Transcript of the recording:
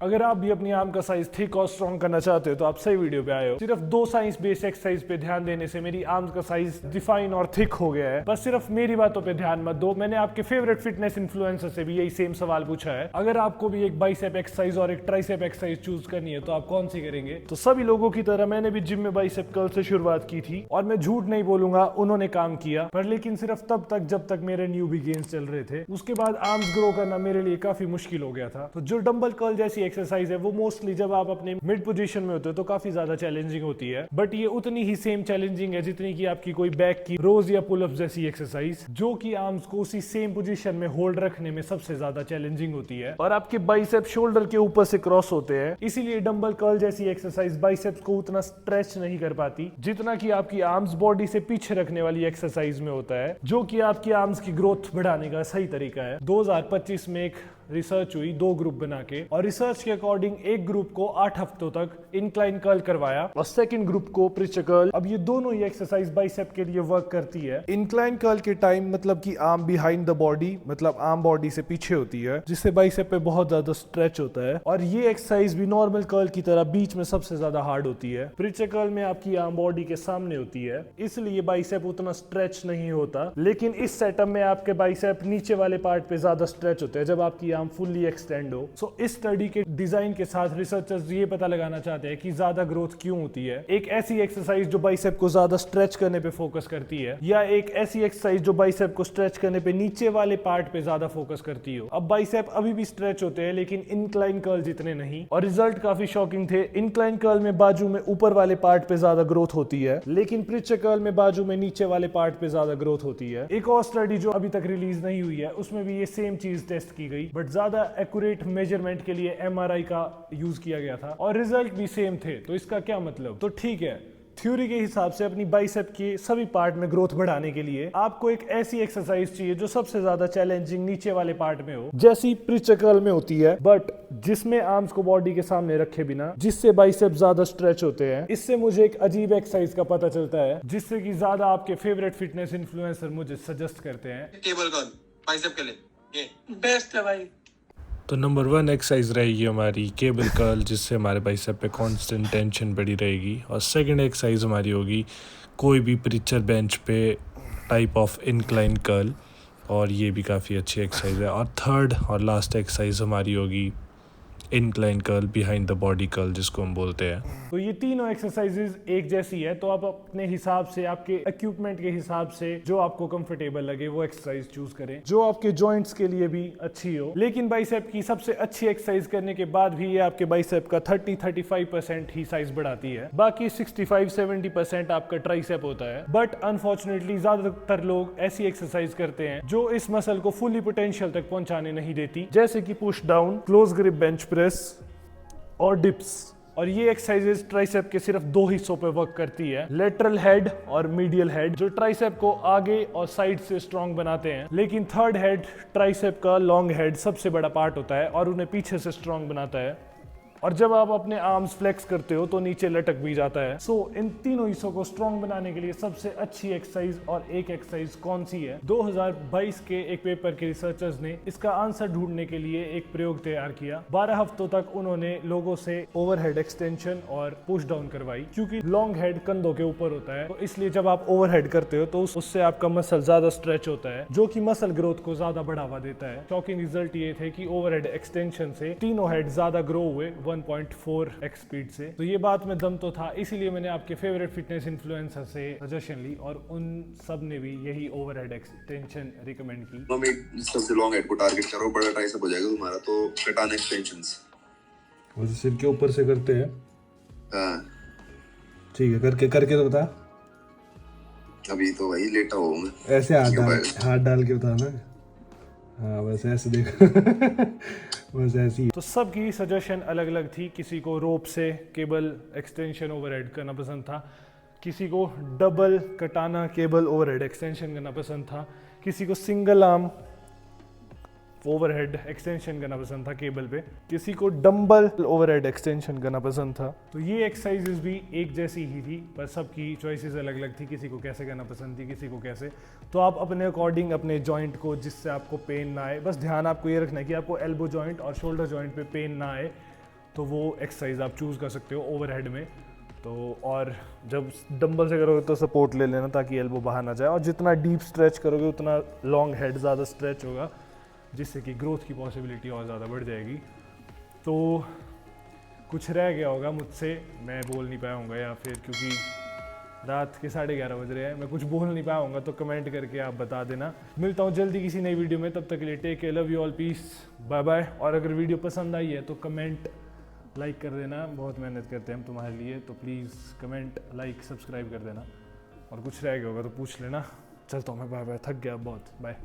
अगर आप भी अपनी आर्म का साइज थिक और स्ट्रॉन्ग करना चाहते हो तो आप सही वीडियो पे आए हो। सिर्फ 2 साइंस बेस्ड एक्सरसाइज पे ध्यान देने से मेरी आर्म्स का साइज डिफाइन और थिक हो गया है। बस सिर्फ मेरी बातों पे ध्यान मत दो, मैंने आपके फेवरेट फिटनेस इन्फ्लुएंसर से भी यही सेम सवाल पूछा है। अगर आपको भी एक बाइसेप एक्सरसाइज और एक ट्राइसेप एक्सरसाइज चूज करनी है तो आप कौन सी करेंगे? तो सभी लोगों की तरह मैंने भी जिम में बाइसेप कर्ल से शुरुआत की थी और मैं झूठ नहीं बोलूंगा, उन्होंने काम किया, पर लेकिन सिर्फ तब तक जब तक मेरे न्यूबी गेन्स चल रहे थे। उसके बाद आर्म्स ग्रो करना मेरे लिए काफी मुश्किल हो गया था। तो जो डंबल कर्ल जैसी एक्सरसाइज है वो मोस्टली जब आप अपने मिड पोजीशन में होते हो तो काफी ज्यादा चैलेंजिंग होती है, बट ये उतनी ही सेम चैलेंजिंग है जितनी की आपकी कोई बैक की रोज या पुल अप जैसी एक्सरसाइज, जो कि आर्म्स को उसी सेम पोजीशन में होल्ड रखने में सबसे ज्यादा चैलेंजिंग होती है और आपके बाइसेप शोल्डर के ऊपर से क्रॉस होते हैं। इसीलिए डंबल कर्ल जैसी एक्सरसाइज बाइसेप्स को उतना स्ट्रेच नहीं कर पाती जितना कि आपकी आर्म्स बॉडी से पीछे रखने वाली एक्सरसाइज में होता है, जो कि आपकी आर्म्स की ग्रोथ बढ़ाने का सही तरीका है। 2025 में एक रिसर्च हुई 2 ग्रुप बना के, और रिसर्च के अकॉर्डिंग एक ग्रुप को 8 हफ्तों तक इंक्लाइन कर्ल करवाया और सेकंड ग्रुप को प्रिचर कर्ल। अब ये दोनों ही एक्सरसाइज बाइसेप के लिए वर्क करती है। इंक्लाइन कर्ल के टाइम मतलब कि आर्म बिहाइंड द बॉडी, मतलब आर्म बॉडी से पीछे होती है, जिससे बाइसेप पे बहुत ज्यादा स्ट्रेच होता है, और ये एक्सरसाइज भी नॉर्मल कर्ल की तरह बीच में सबसे ज्यादा हार्ड होती है। प्रिचर कर्ल में आपकी आर्म बॉडी के सामने होती है, इसलिए बाइसेप उतना स्ट्रेच नहीं होता, लेकिन इस सेटअप में आपके बाइसेप नीचे वाले पार्ट पे ज्यादा स्ट्रेच होते हैं जब आपकी फुल्ली एक्सटेंड हो। सो इस स्टडी के डिजाइन के साथ रिसर्चर्स ये पता लगाना चाहते हैं कि ज्यादा ग्रोथ क्यों होती है। एक ऐसी एक्सरसाइज जो बाइसेप को ज्यादा स्ट्रेच करने पे फोकस करती है, या एक ऐसी एक्सरसाइज जो बाइसेप को स्ट्रेच करने पे नीचे वाले पार्ट पे ज्यादा फोकस करती हो। अब बाइसेप अभी भी स्ट्रेच होते हैं लेकिन इंक्लाइन कर्ल जितने नहीं, और रिजल्ट काफी शॉकिंग थे। इंक्लाइन कर्ल में बाजू में ऊपर वाले पार्ट पे ज्यादा ग्रोथ होती है, लेकिन प्रिचर कर्ल में बाजू में नीचे वाले पार्ट पे ज्यादा ग्रोथ होती है। एक और स्टडी जो अभी तक रिलीज नहीं हुई है उसमें भी ये सेम चीज टेस्ट की गई, बट ज्यादा एक्यूरेट मेजरमेंट के लिए एमआरआई का यूज किया गया था और रिजल्ट भी सेम थे। तो इसका क्या मतलब? तो ठीक है, थ्योरी के हिसाब से अपनी बाइसेप के सभी पार्ट में ग्रोथ बढ़ाने के लिए आपको एक ऐसी एक्सरसाइज चाहिए जो सबसे ज्यादा चैलेंजिंग नीचे वाले पार्ट में हो, जैसी प्रिचर कर्ल में होती है, बट जिसमें आर्म्स को बॉडी के सामने रखे बिना, जिससे बाइसेप ज्यादा स्ट्रेच होते हैं। इससे मुझे एक अजीब एक्सरसाइज का पता चलता है जिससे कि ज्यादा आपके फेवरेट फिटनेस इन्फ्लुएंसर मुझे सजेस्ट करते हैं। केबल कर्ल बाइसेप के लिए ये बेस्ट है भाई। तो नंबर 1 एक्सरसाइज रहेगी हमारी केबल कर्ल, जिससे हमारे बाइसेप पे कांस्टेंट टेंशन बड़ी रहेगी। और सेकंड एक्सरसाइज हमारी होगी कोई भी प्रिचर बेंच पे टाइप ऑफ इंक्लाइन कर्ल, और ये भी काफ़ी अच्छी एक्सरसाइज है। और थर्ड और लास्ट एक्सरसाइज हमारी होगी incline curl behind the body curl, जिसको हम बोलते हैं। तो ये तीनों एक्सरसाइजेज एक जैसी है, तो आप अपने हिसाब से, आपके इक्विपमेंट के हिसाब से जो आपको कंफर्टेबल लगे वो एक्सरसाइज चूज करें जो आपके जॉइंट्स के लिए भी अच्छी हो। लेकिन बाइसेप की सबसे अच्छी एक्सरसाइज करने के बाद भी ये आपके बाइसेप का 30-35% ही साइज बढ़ाती है, बाकी 65-70% आपका ट्राइसेप होता है। बट अनफॉर्चुनेटली ज्यादातर लोग ऐसी एक्सरसाइज करते हैं जो इस मसल को फुली पोटेंशियल तक पहुंचाने नहीं देती, जैसे कि push down, close grip bench press और डिप्स। और ये एक्सरसाइजेस ट्राइसेप के सिर्फ 2 हिस्सों पे वर्क करती है, लेटरल हेड और मीडियल हेड, जो ट्राइसेप को आगे और साइड से स्ट्रॉन्ग बनाते हैं। लेकिन थर्ड हेड, ट्राइसेप का लॉन्ग हेड, सबसे बड़ा पार्ट होता है और उन्हें पीछे से स्ट्रॉन्ग बनाता है। और जब आप अपने आर्म्स फ्लेक्स करते हो तो नीचे लटक भी जाता है। सो इन तीनों हिस्सों को स्ट्रॉन्ग बनाने के लिए सबसे अच्छी एक्सरसाइज और एक एक्सरसाइज कौन सी है? 2022 के एक पेपर के रिसर्चर्स ने इसका आंसर ढूंढने के लिए एक प्रयोग तैयार किया। 12 हफ्तों तक उन्होंने लोगों से ओवरहेड एक्सटेंशन और पुश डाउन करवाई, क्योंकि लॉन्ग हेड कंधों के ऊपर होता है, तो इसलिए जब आप ओवरहेड करते हो तो उससे आपका मसल ज्यादा स्ट्रेच होता है, जो कि मसल ग्रोथ को ज्यादा बढ़ावा देता है। शॉकिंग रिजल्ट ये थे कि ओवरहेड एक्सटेंशन से तीनों हेड ज्यादा ग्रो हुए 1.4x स्पीड से। तो ये बात में दम तो था, इसीलिए मैंने आपके फेवरेट फिटनेस इन्फ्लुएंसर से सजेशन ली और उन सब ने भी यही ओवरहेड एक्सटेंशन रिकमेंड की। सबसे लॉन्ग हेड को टारगेट करो, बड़ा ट्राइसेप हो जाएगा तुम्हारा, तो कटान एक्सटेंशंस वो सिर के ऊपर से करते हैं। हाँ ठीक है, करके करके तो बता। अभी तो भाई लेटा हूँ मैं। ऐसे हाथ डाल के बता ना। हाँ बस ऐसे देखो बस ऐसी। तो सबकी सजेशन अलग अलग थी। किसी को रोप से केबल एक्सटेंशन ओवरहेड करना पसंद था, किसी को डबल कटाना केबल ओवरहेड एक्सटेंशन करना पसंद था, किसी को सिंगल आर्म ओवरहेड एक्सटेंशन करना पसंद था केबल पे, किसी को डंबल ओवरहेड एक्सटेंशन करना पसंद था। तो ये एक्सरसाइजेस भी एक जैसी ही थी, पर सबकी चॉइसेस अलग अलग थी। किसी को कैसे करना पसंद थी, किसी को कैसे। तो आप अपने अकॉर्डिंग अपने जॉइंट को, जिससे आपको पेन ना आए, बस ध्यान आपको ये रखना है कि आपको एल्बो जॉइंट और शोल्डर जॉइंट पे पेन ना आए, तो वो एक्सरसाइज आप चूज़ कर सकते हो ओवरहेड में। तो और जब डंबल से करोगे तो सपोर्ट ले लेना ताकि एल्बो बाहर ना जाए, और जितना डीप स्ट्रेच करोगे उतना लॉन्ग हेड ज़्यादा स्ट्रेच होगा, जिससे कि ग्रोथ की पॉसिबिलिटी और ज़्यादा बढ़ जाएगी। तो कुछ रह गया होगा मुझसे, मैं बोल नहीं पाया हूँगा, या फिर क्योंकि रात के 11:30 बज रहे हैं मैं कुछ बोल नहीं पाया हूँगा, तो कमेंट करके आप बता देना। मिलता हूँ जल्दी किसी नई वीडियो में, तब तक के लिए take care, love you all, peace, bye bye. और अगर वीडियो पसंद आई है तो कमेंट लाइक कर देना, बहुत मेहनत करते हैं हम तुम्हारे लिए, तो प्लीज़ कमेंट लाइक सब्सक्राइब कर देना। और कुछ रह गया होगा तो पूछ लेना। चलता हूँ मैं, बाय बाय, थक गया बहुत, बाय।